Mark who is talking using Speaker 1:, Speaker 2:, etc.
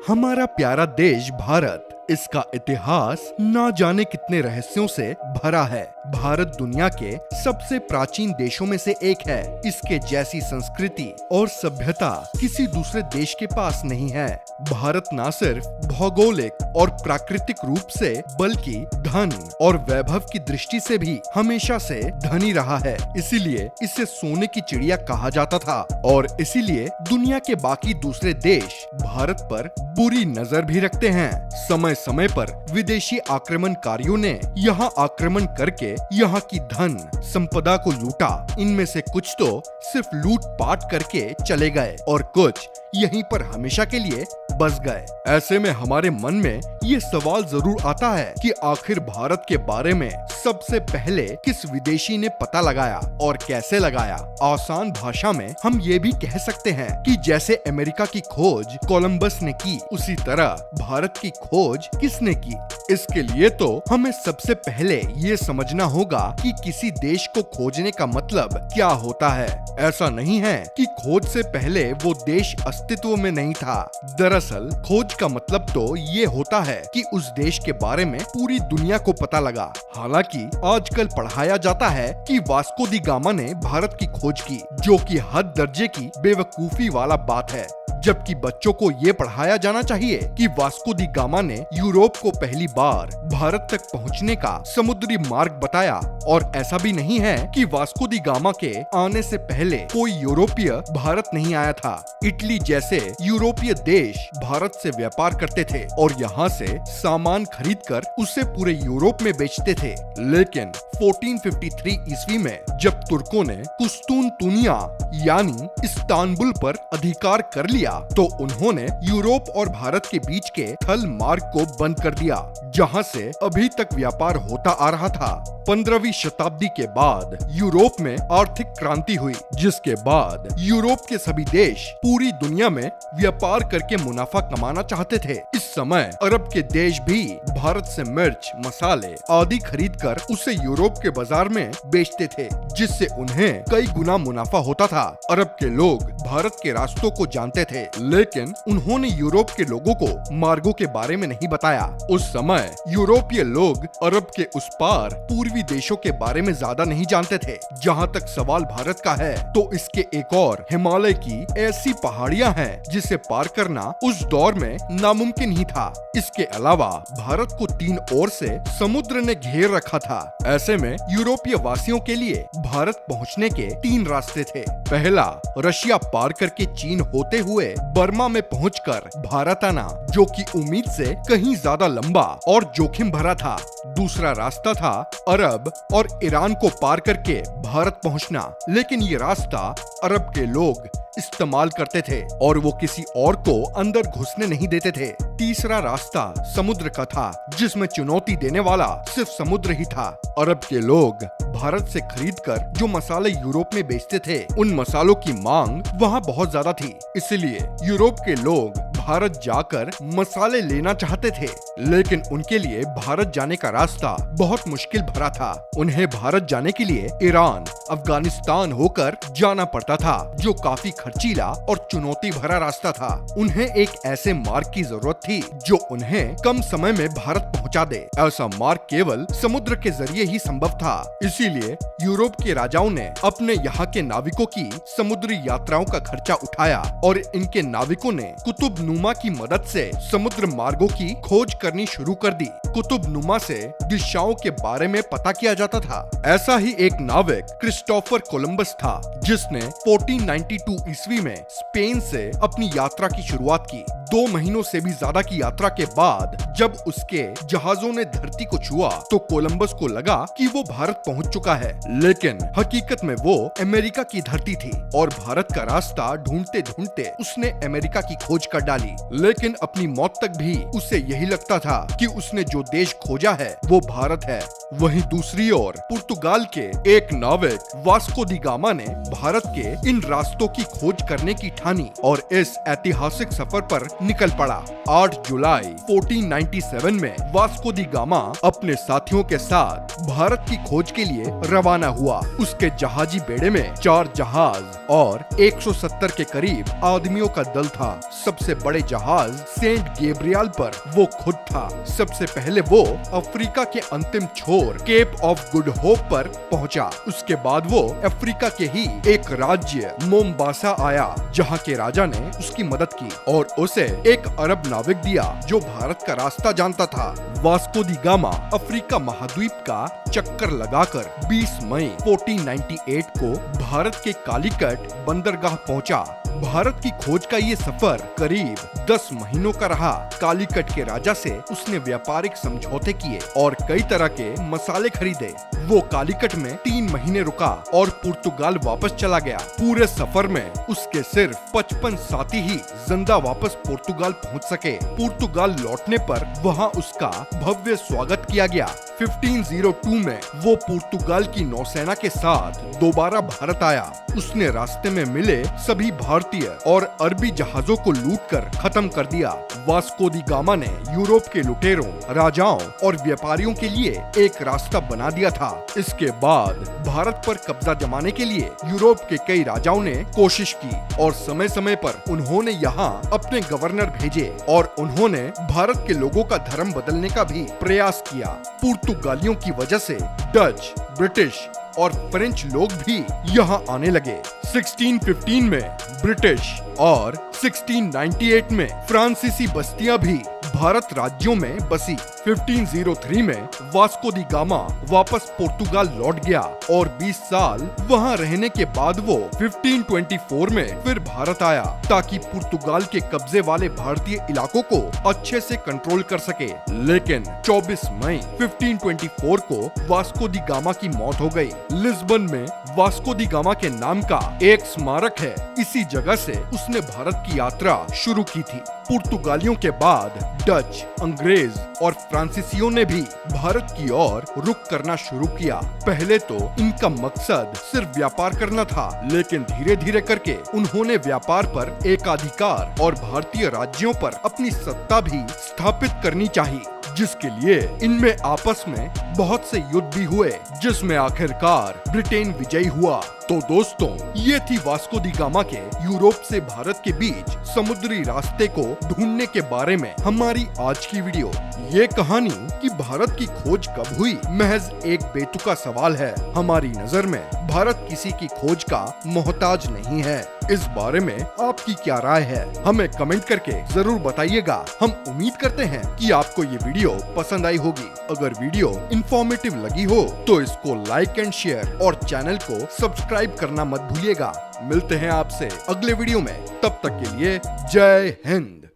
Speaker 1: हमारा प्यारा देश भारत, इसका इतिहास ना जाने कितने रहस्यों से भरा है। भारत दुनिया के सबसे प्राचीन देशों में से एक है। इसके जैसी संस्कृति और सभ्यता किसी दूसरे देश के पास नहीं है। भारत न सिर्फ भौगोलिक और प्राकृतिक रूप से बल्कि धन और वैभव की दृष्टि से भी हमेशा से धनी रहा है। इसीलिए इसे सोने की चिड़िया कहा जाता था और इसीलिए दुनिया के बाकी दूसरे देश भारत पर बुरी नजर भी रखते हैं। समय समय पर विदेशी आक्रमणकारियों ने यहाँ आक्रमण करके यहाँ की धन संपदा को लूटा। इनमें से कुछ तो सिर्फ लूट पाट करके चले गए और कुछ यहीं पर हमेशा के लिए बस गए। ऐसे में हमारे मन में ये सवाल जरूर आता है कि आखिर भारत के बारे में सबसे पहले किस विदेशी ने पता लगाया और कैसे लगाया। आसान भाषा में हम ये भी कह सकते हैं कि जैसे अमेरिका की खोज कोलंबस ने की, उसी तरह भारत की खोज किसने की। इसके लिए तो हमें सबसे पहले ये समझना होगा कि किसी देश को खोजने का मतलब क्या होता है। ऐसा नहीं है कि खोज से पहले वो देश अस्तित्व में नहीं था। दरअसल खोज का मतलब तो ये होता है कि उस देश के बारे में पूरी दुनिया को पता लगा। हालांकि आजकल पढ़ाया जाता है कि वास्को दी गामा ने भारत की खोज की, जो कि हद दर्जे की बेवकूफी वाला बात है। जबकि बच्चों को ये पढ़ाया जाना चाहिए कि वास्को दी गामा ने यूरोप को पहली बार भारत तक पहुंचने का समुद्री मार्ग बताया। और ऐसा भी नहीं है कि वास्को दी गामा के आने से पहले कोई यूरोपीय भारत नहीं आया था। इटली जैसे यूरोपीय देश भारत से व्यापार करते थे और यहाँ से सामान खरीदकर उसे पूरे यूरोप में बेचते थे। लेकिन 1453 ईस्वी में जब तुर्कों ने कुस्तुनतुनिया यानी इस्तांबुल पर अधिकार कर लिया, तो उन्होंने यूरोप और भारत के बीच के थल मार्ग को बंद कर दिया, जहां से अभी तक व्यापार होता आ रहा था। 15वीं शताब्दी के बाद यूरोप में आर्थिक क्रांति हुई, जिसके बाद यूरोप के सभी देश पूरी दुनिया में व्यापार करके मुनाफा कमाना चाहते थे। इस समय अरब के देश भी भारत से मिर्च, मसाले आदि खरीदकर उसे यूरोप के बाजार में बेचते थे, जिससे उन्हें कई गुना मुनाफा होता था। अरब के लोग भारत के रास्तों को जानते थे, लेकिन उन्होंने यूरोप के लोगों को मार्गों के बारे में नहीं बताया। उस समय यूरोपीय लोग अरब के उस पार पूर्वी देशों के बारे में ज्यादा नहीं जानते थे। जहाँ तक सवाल भारत का है, तो इसके एक और हिमालय की ऐसी पहाड़ियाँ हैं जिसे पार करना उस दौर में नामुमकिन ही था। इसके अलावा भारत को तीन ओर से समुद्र ने घेर रखा था। ऐसे में यूरोपीय वासियों के लिए भारत पहुँचने के तीन रास्ते थे। पहला, रशिया पार करके चीन होते हुए बर्मा में पहुंचकर भारत आना, जो कि उम्मीद से कहीं ज्यादा लंबा और जोखिम भरा था। दूसरा रास्ता था अरब और ईरान को पार करके भारत पहुंचना, लेकिन ये रास्ता अरब के लोग इस्तेमाल करते थे और वो किसी और को अंदर घुसने नहीं देते थे। तीसरा रास्ता समुद्र का था, जिसमें चुनौती देने वाला सिर्फ समुद्र ही था। अरब के लोग भारत से खरीदकर जो मसाले यूरोप में बेचते थे, उन मसालों की मांग वहाँ बहुत ज्यादा थी। इसलिए यूरोप के लोग भारत जाकर मसाले लेना चाहते थे, लेकिन उनके लिए भारत जाने का रास्ता बहुत मुश्किल भरा था। उन्हें भारत जाने के लिए ईरान, अफगानिस्तान होकर जाना पड़ता था, जो काफी खर्चीला और चुनौती भरा रास्ता था। उन्हें एक ऐसे मार्ग की जरूरत थी जो उन्हें कम समय में भारत पहुंचा दे। ऐसा मार्ग केवल समुद्र के जरिए ही संभव था। इसीलिए यूरोप के राजाओं ने अपने यहाँ के नाविकों की समुद्री यात्राओं का खर्चा उठाया और इनके नाविकों ने कुतुब नुमा की मदद से समुद्र मार्गों की खोज करनी शुरू कर दी। कुतुब नुमा से दिशाओं के बारे में पता किया जाता था। ऐसा ही एक नाविक क्रिस्टोफर कोलंबस था, जिसने 1492 ईस्वी में स्पेन से अपनी यात्रा की शुरुआत की। 2 महीनों से भी ज्यादा की यात्रा के बाद जब उसके जहाजों ने धरती को छुआ, तो कोलंबस को लगा कि वो भारत पहुंच चुका है, लेकिन हकीकत में वो अमेरिका की धरती थी और भारत का रास्ता ढूंढते ढूंढते उसने अमेरिका की खोज कर डाली। लेकिन अपनी मौत तक भी उसे यही लगता था कि उसने जो देश खोजा है वो भारत है। वहीं दूसरी ओर पुर्तगाल के एक नाविक वास्को दी गामा ने भारत के इन रास्तों की खोज करने की ठानी और इस ऐतिहासिक सफर पर निकल पड़ा। 8 जुलाई 1497 में वास्को दी गामा अपने साथियों के साथ भारत की खोज के लिए रवाना हुआ। उसके जहाजी बेड़े में 4 जहाज और 170 के करीब आदमियों का दल था। सबसे बड़े जहाज सेंट गैब्रियल पर वो खुद था। सबसे पहले वो अफ्रीका के अंतिम छोर केप ऑफ गुड होप पर पहुंचा। उसके बाद वो अफ्रीका के ही एक राज्य मोम्बासा आया, जहां के राजा ने उसकी मदद की और उसे एक अरब नाविक दिया जो भारत का रास्ता जानता था। वास्को दी गामा अफ्रीका महाद्वीप का चक्कर लगाकर 20 मई 1498 को भारत के कालीकट बंदरगाह पहुंचा। भारत की खोज का ये सफर करीब 10 महीनों का रहा। कालीकट के राजा से उसने व्यापारिक समझौते किए और कई तरह के मसाले खरीदे। वो कालीकट में 3 महीने रुका और पुर्तगाल वापस चला गया। पूरे सफर में उसके सिर्फ 55 साथी ही जिंदा वापस पुर्तगाल पहुंच सके। पुर्तगाल लौटने पर वहां उसका भव्य स्वागत किया गया। 1502 में वो पुर्तगाल की नौसेना के साथ दोबारा भारत आया। उसने रास्ते में मिले सभी भारतीय और अरबी जहाजों को लूटकर खत्म कर दिया। वास्को दी गामा ने यूरोप के लुटेरों, राजाओं और व्यापारियों के लिए एक रास्ता बना दिया था। इसके बाद भारत पर कब्जा जमाने के लिए यूरोप के कई राजाओं ने कोशिश की और समय समय पर उन्होंने यहाँ अपने गवर्नर भेजे और उन्होंने भारत के लोगों का धर्म बदलने का भी प्रयास किया। पुर्तगालियों की वजह से डच, ब्रिटिश और फ्रेंच लोग भी यहाँ आने लगे। 1615 में ब्रिटिश और 1698 में फ्रांसीसी बस्तियां भी भारत राज्यों में बसी। 1503 में वास्को दी गामा वापस पुर्तगाल लौट गया और 20 साल वहां रहने के बाद वो 1524 में फिर भारत आया ताकि पुर्तगाल के कब्जे वाले भारतीय इलाकों को अच्छे से कंट्रोल कर सके। लेकिन 24 मई 1524 को वास्को दी गामा की मौत हो गई। लिस्बन में वास्को दी गामा के नाम का एक स्मारक है। इसी जगह से उसने भारत की यात्रा शुरू की थी। पुर्तगालियों के बाद डच, अंग्रेज और फ्रांसीसियों ने भी भारत की ओर रुख करना शुरू किया। पहले तो इनका मकसद सिर्फ व्यापार करना था, लेकिन धीरे धीरे करके उन्होंने व्यापार पर एकाधिकार और भारतीय राज्यों पर अपनी सत्ता भी स्थापित करनी चाहिए, जिसके लिए इनमें आपस में बहुत से युद्ध भी हुए, जिसमें आखिरकार ब्रिटेन विजयी हुआ। तो दोस्तों, ये थी वास्को दी गामा के यूरोप से भारत के बीच समुद्री रास्ते को ढूंढने के बारे में हमारी आज की वीडियो। ये कहानी कि भारत की खोज कब हुई महज एक बेतुका सवाल है। हमारी नजर में भारत किसी की खोज का मोहताज नहीं है। इस बारे में आपकी क्या राय है, हमें कमेंट करके जरूर बताइएगा। हम उम्मीद करते हैं कि आपको ये वीडियो पसंद आई होगी। अगर वीडियो इंफॉर्मेटिव लगी हो तो इसको लाइक एंड शेयर और चैनल को सब्सक्राइब करना मत भूलिएगा। मिलते हैं आपसे अगले वीडियो में, तब तक के लिए जय हिंद।